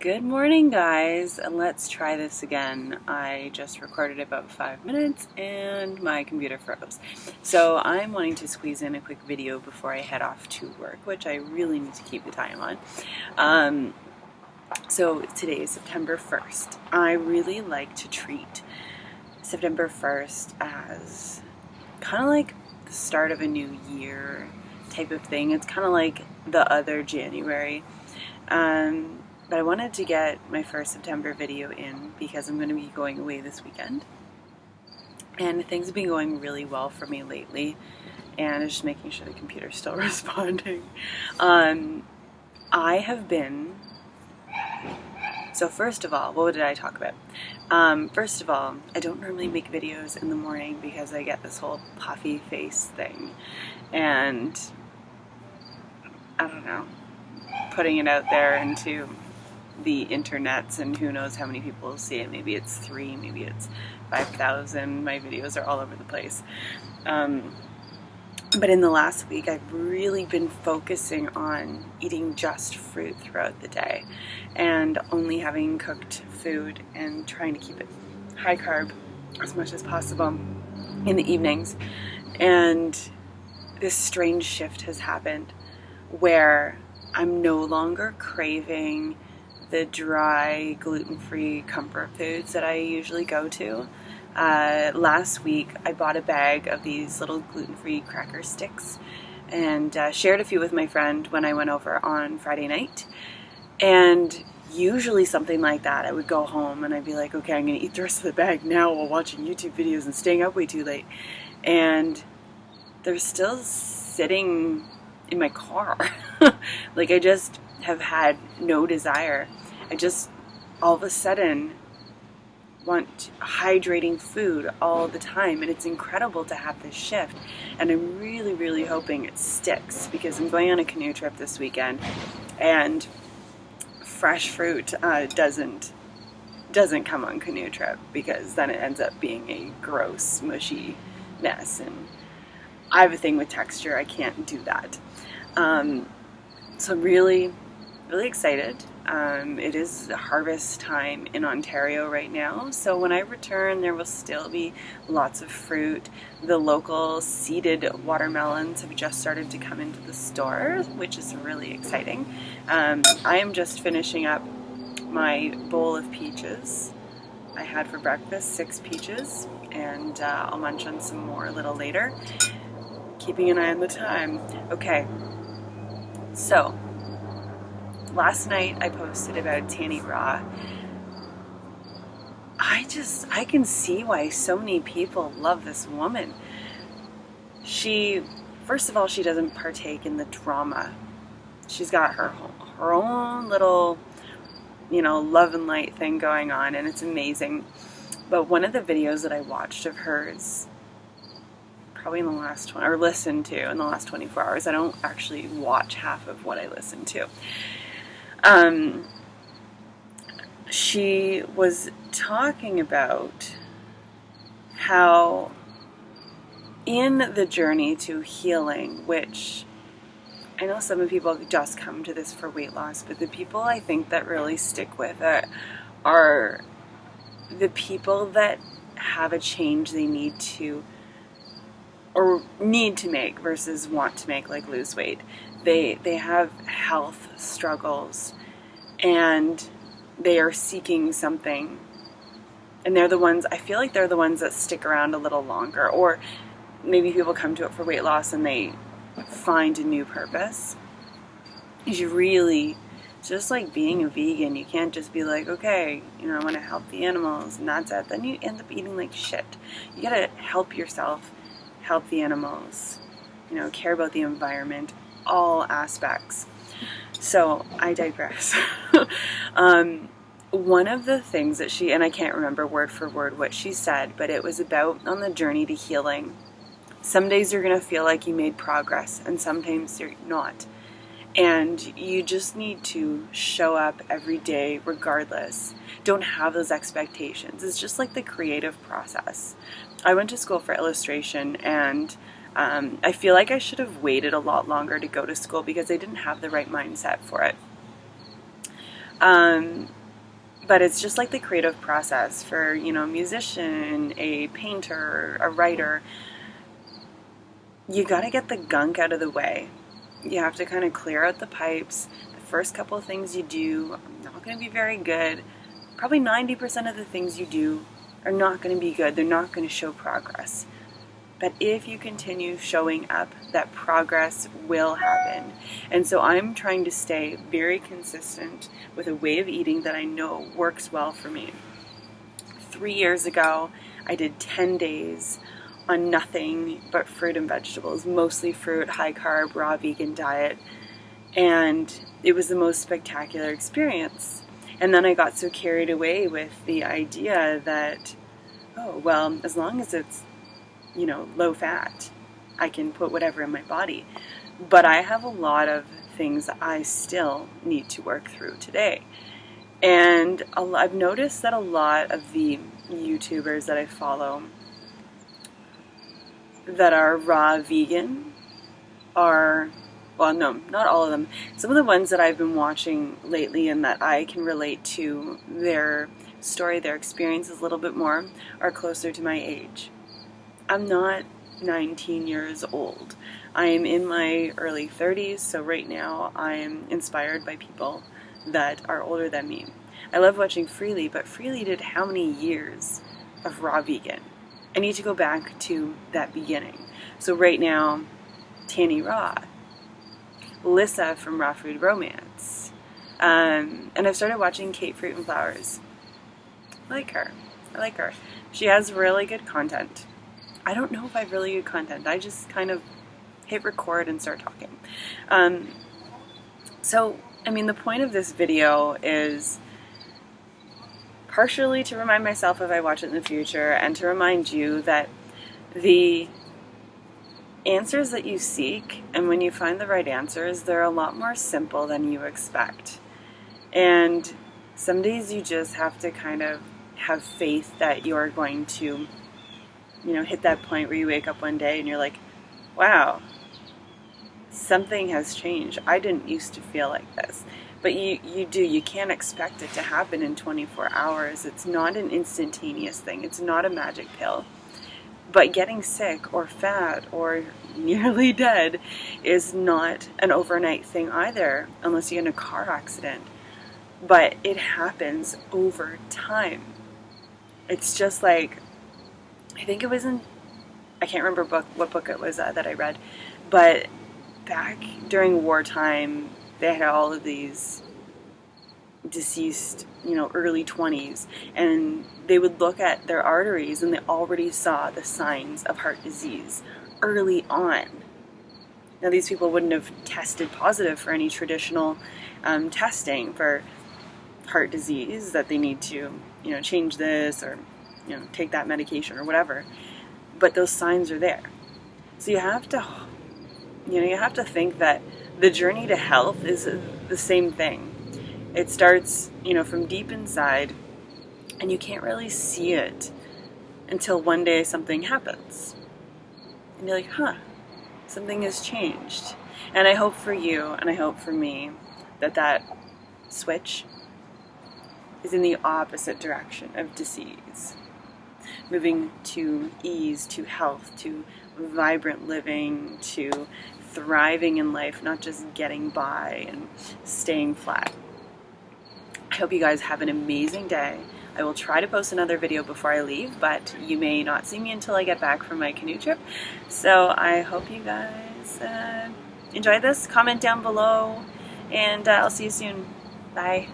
Good morning, guys, and let's try this again. I just recorded about 5 minutes and my computer froze. So I'm wanting to squeeze in a quick video before I head off to work, which I really need to keep the time on. So today is September 1st. I really like to treat September 1st as kind of like the start of a new year type of thing. It's kind of like the other January. But I wanted to get my first September video in because I'm going to be going away this weekend. And things have been going really well for me lately. And I'm just making sure the computer's still responding. I have been... So first of all, what did I talk about? First of all, I don't normally make videos in the morning because I get this whole puffy face thing. And I don't know, putting it out there into the internets and who knows how many people will see it. Maybe it's 3, maybe it's 5,000. My videos are all over the place. But in the last week, I've really been focusing on eating just fruit throughout the day and only having cooked food and trying to keep it high carb as much as possible in the evenings. And this strange shift has happened where I'm no longer craving the dry, gluten-free comfort foods that I usually go to. Last week, I bought a bag of these little gluten-free cracker sticks and shared a few with my friend when I went over on Friday night. And usually something like that, I would go home and I'd be like, okay, I'm going to eat the rest of the bag now while watching YouTube videos and staying up way too late. And they're still sitting in my car. Like, I just have had no desire. I just all of a sudden want hydrating food all the time, and it's incredible to have this shift, and I'm really, really hoping it sticks because I'm going on a canoe trip this weekend, and fresh fruit doesn't come on canoe trip because then it ends up being a gross, mushy mess, and I have a thing with texture. I can't do that. So I'm really excited. It is harvest time in Ontario right now, so when I return there will still be lots of fruit. The local seeded watermelons have just started to come into the store, which is really exciting. I am just finishing up my bowl of peaches. I had for breakfast 6 peaches, and I'll munch on some more a little later. Keeping an eye on the time. Okay, so last night I posted about Tanny Raw. I can see why so many people love this woman. First of all, she doesn't partake in the drama. She's got her own little, love and light thing going on, and it's amazing. But one of the videos that I watched of hers, probably in the last or listened to in the last 24 hours. I don't actually watch half of what I listen to. She was talking about how in the journey to healing, which I know some of people just come to this for weight loss, but the people I think that really stick with it are the people that have a change they need to make versus want to make, like lose weight. They have health struggles and they are seeking something, and I feel like they're the ones that stick around a little longer. Or maybe people come to it for weight loss and they find a new purpose. It's just like being a vegan. You can't just be like, okay, I want to help the animals and that's it. Then you end up eating like shit. You gotta help yourself, help the animals, care about the environment, all aspects. So I digress. One of the things that and I can't remember word for word what she said, but it was about on the journey to healing. Some days you're going to feel like you made progress, and sometimes you're not. And you just need to show up every day regardless. Don't have those expectations. It's just like the creative process. I went to school for illustration, and I feel like I should have waited a lot longer to go to school because I didn't have the right mindset for it. But it's just like the creative process for, you know, a musician, a painter, a writer. You got to get the gunk out of the way. You have to kind of clear out the pipes. The first couple of things you do are not going to be very good. Probably 90% of the things you do are not going to be good. They're not going to show progress. But if you continue showing up, that progress will happen. And so I'm trying to stay very consistent with a way of eating that I know works well for me. 3 years ago, I did 10 days on nothing but fruit and vegetables, mostly fruit, high carb, raw vegan diet. And it was the most spectacular experience. And then I got so carried away with the idea that, oh, well, as long as it's, you know, low fat, I can put whatever in my body. But I have a lot of things I still need to work through today. And I've noticed that a lot of the YouTubers that I follow that are raw vegan are, well, no, not all of them. Some of the ones that I've been watching lately and that I can relate to their story, their experiences a little bit more, are closer to my age. I'm not 19 years old. I am in my early 30s, so right now I am inspired by people that are older than me. I love watching Freely, but Freely did how many years of raw vegan? I need to go back to that beginning. So right now, Tanny Raw, Lissa from Raw Food Romance, and I've started watching Kate Fruit and Flowers. I like her. She has really good content. I don't know if I have really good content. I just kind of hit record and start talking. So, I mean, the point of this video is partially to remind myself if I watch it in the future, and to remind you that the answers that you seek, and when you find the right answers, they're a lot more simple than you expect. And some days you just have to kind of have faith that you're going to, you know, hit that point where you wake up one day and you're like, wow, something has changed. I didn't used to feel like this. But you do. You can't expect it to happen in 24 hours. It's not an instantaneous thing. It's not a magic pill. But getting sick or fat or nearly dead is not an overnight thing either, unless you get in a car accident. But it happens over time. It's just like, I think it was in, I can't remember what book it was that I read, but back during wartime, they had all of these deceased, you know, early 20s, and they would look at their arteries and they already saw the signs of heart disease early on. Now, these people wouldn't have tested positive for any traditional testing for heart disease, that they need to, you know, change this or, you know, take that medication or whatever. But those signs are there. So you have to, you know, you have to think that the journey to health is the same thing. It starts, you know, from deep inside, and you can't really see it until one day something happens. And you're like, huh, something has changed. And I hope for you, and I hope for me, that that switch is in the opposite direction of disease. Moving to ease, to health, to vibrant living, to thriving in life, not just getting by and staying flat. I hope you guys have an amazing day. I will try to post another video before I leave, but you may not see me until I get back from my canoe trip. So I hope you guys enjoy this. Comment down below, and I'll see you soon. Bye.